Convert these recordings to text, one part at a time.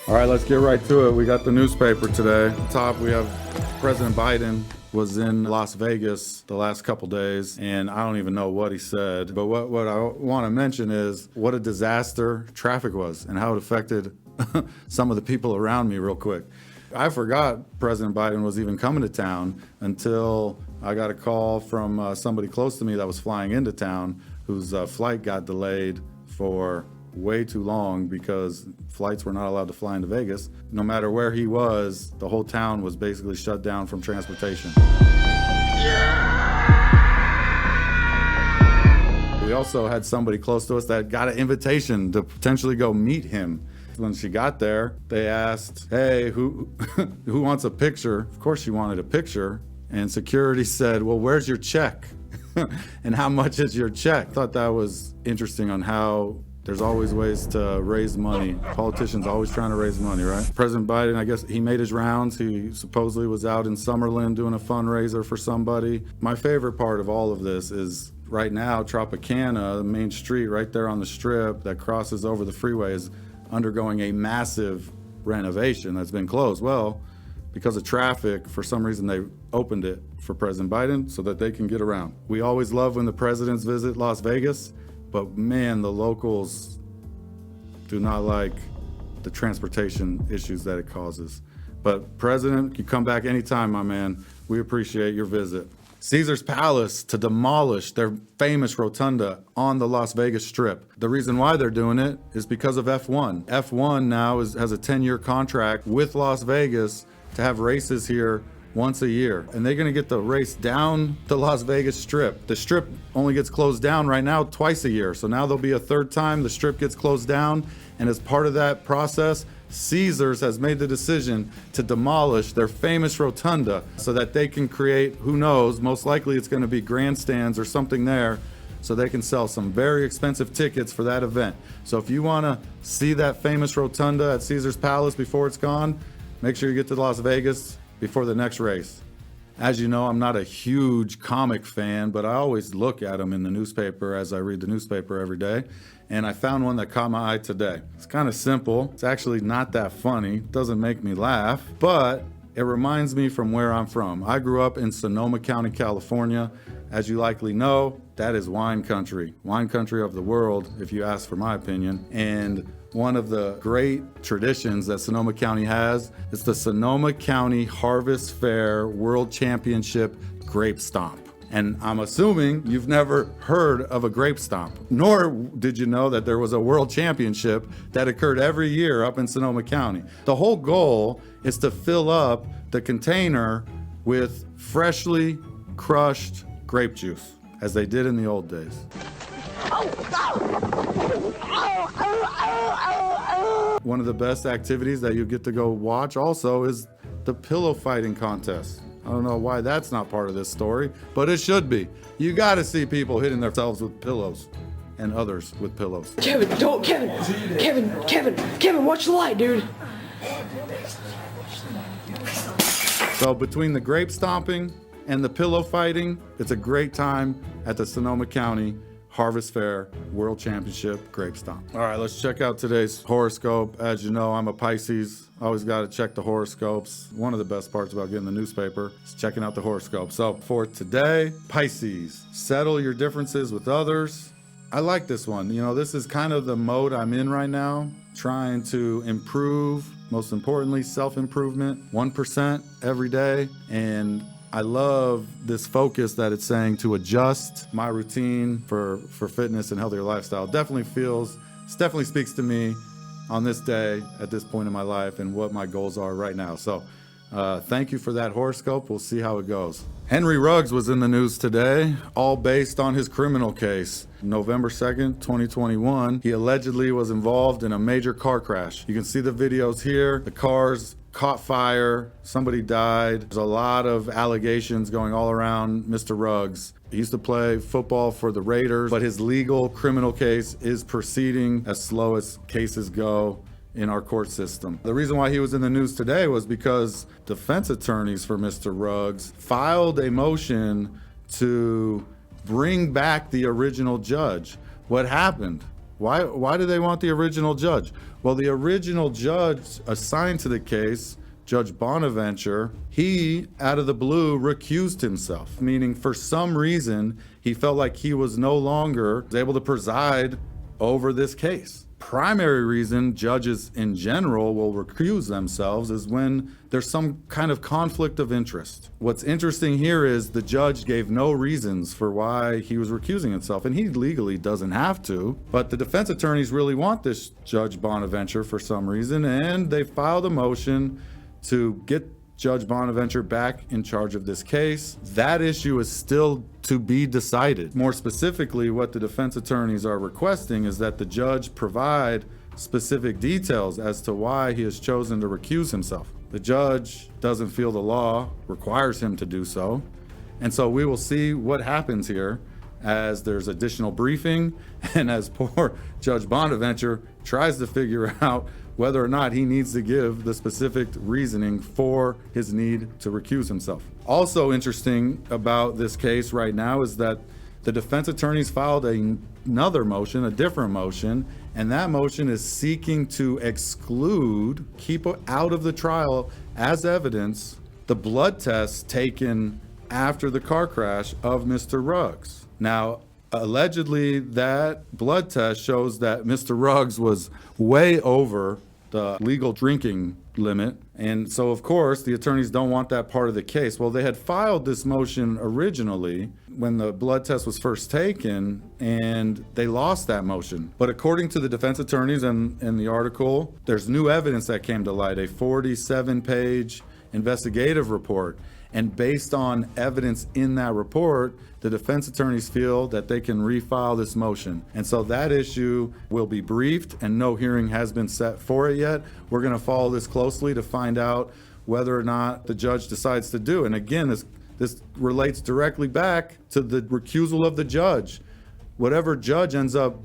All right, let's get right to it. We got the newspaper today. Top, we have President Biden was in Las Vegas the last couple days, and I don't even know what he said. But what I want to mention is what a disaster traffic was and how it affected some of the people around me real quick. I forgot President Biden was even coming to town until I got a call from somebody close to me that was flying into town whose flight got delayed for way too long because flights were not allowed to fly into Vegas. No matter where he was, the whole town was basically shut down from transportation. We also had somebody close to us that got an invitation to potentially go meet him. When she got there, they asked, hey, who wants a picture? Of course she wanted a picture. And security said, well, where's your check? And how much is your check? Thought that was interesting on how there's always ways to raise money. Politicians always trying to raise money, right? President Biden, I guess he made his rounds. He supposedly was out in Summerlin doing a fundraiser for somebody. My favorite part of all of this is right now, Tropicana, the main street right there on the strip that crosses over the freeway, is undergoing a massive renovation that's been closed. Well, because of traffic, for some reason they opened it for President Biden so that they can get around. We always love when the presidents visit Las Vegas, but man, the locals do not like the transportation issues that it causes. But President, you come back anytime, my man. We appreciate your visit. Caesar's Palace to demolish their famous rotunda on the Las Vegas Strip. The reason why they're doing it is because of F1. F1 now has a 10-year contract with Las Vegas to have races here once a year. And they're gonna get the race down the Las Vegas Strip. The Strip only gets closed down right now twice a year. So now there'll be a third time the Strip gets closed down. And as part of that process, Caesars has made the decision to demolish their famous rotunda so that they can create, who knows, most likely it's gonna be grandstands or something there, so they can sell some very expensive tickets for that event. So if you wanna see that famous rotunda at Caesars Palace before it's gone, make sure you get to Las Vegas before the next race. As you know, I'm not a huge comic fan, but I always look at them in the newspaper as I read the newspaper every day. And I found one that caught my eye today. It's kind of simple. It's actually not that funny. It doesn't make me laugh, but it reminds me from where I'm from. I grew up in Sonoma County, California. As you likely know, that is wine country of the world, if you ask for my opinion. And one of the great traditions that Sonoma County has is the Sonoma County Harvest Fair World Championship Grape Stomp. And I'm assuming you've never heard of a grape stomp, nor did you know that there was a world championship that occurred every year up in Sonoma County. The whole goal is to fill up the container with freshly crushed grape juice, as they did in the old days. One of the best activities that you get to go watch also is the pillow fighting contest. I don't know why that's not part of this story, but it should be. You got to see people hitting themselves with pillows and others with pillows. Kevin, watch the light, dude. So between the grape stomping and the pillow fighting, it's a great time at the Sonoma County Harvest Fair World Championship Grape Stomp. All right, let's check out today's horoscope. As you know, I'm a Pisces. Always got to check the horoscopes. One of the best parts about getting the newspaper is checking out the horoscope. So for today, Pisces, settle your differences with others. I like this one. You know, this is kind of the mode I'm in right now, trying to improve, most importantly, self-improvement, 1% every day. And I love this focus that it's saying to adjust my routine for fitness and healthier lifestyle. It definitely speaks to me on this day, at this point in my life, and what my goals are right now. So thank you for that horoscope. We'll see how it goes. Henry Ruggs was in the news today, all based on his criminal case. November 2nd, 2021, he allegedly was involved in a major car crash. You can see the videos here. The cars caught fire, somebody died. There's a lot of allegations going all around Mr. Ruggs. He used to play football for the Raiders, but his legal criminal case is proceeding as slow as cases go in our court system. The reason why he was in the news today was because defense attorneys for Mr. Ruggs filed a motion to bring back the original judge. What happened? Why do they want the original judge? Well, the original judge assigned to the case, Judge Bonaventure, he, out of the blue, recused himself, meaning for some reason, he felt like he was no longer able to preside over this case. Primary reason judges in general will recuse themselves is when there's some kind of conflict of interest. What's interesting here is the judge gave no reasons for why he was recusing himself, and he legally doesn't have to, but the defense attorneys really want this Judge Bonaventure for some reason, and they filed a motion to get Judge Bonaventure back in charge of this case. That issue is still to be decided. More specifically, what the defense attorneys are requesting is that the judge provide specific details as to why he has chosen to recuse himself. The judge doesn't feel the law requires him to do so. And so we will see what happens here as there's additional briefing and as poor Judge Bonaventure tries to figure out whether or not he needs to give the specific reasoning for his need to recuse himself. Also interesting about this case right now is that the defense attorneys filed another motion, a different motion, and that motion is seeking to exclude, keep out of the trial as evidence, the blood tests taken after the car crash of Mr. Ruggs. Now, allegedly, that blood test shows that Mr. Ruggs was way over the legal drinking limit. And so, of course, the attorneys don't want that part of the case. Well, they had filed this motion originally when the blood test was first taken, and they lost that motion. But according to the defense attorneys in the article, there's new evidence that came to light, a 47-page investigative report. And based on evidence in that report, the defense attorneys feel that they can refile this motion. And so that issue will be briefed, and no hearing has been set for it yet. We're going to follow this closely to find out whether or not the judge decides to do. And again, this relates directly back to the recusal of the judge. Whatever judge ends up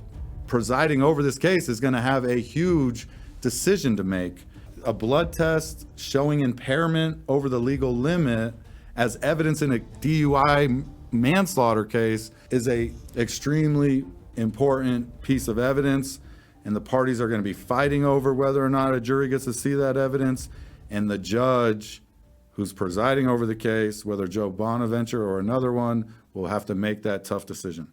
presiding over this case is going to have a huge decision to make. A blood test showing impairment over the legal limit as evidence in a DUI manslaughter case is a extremely important piece of evidence, and the parties are going to be fighting over whether or not a jury gets to see that evidence, and the judge who's presiding over the case, whether Joe Bonaventure or another one, will have to make that tough decision.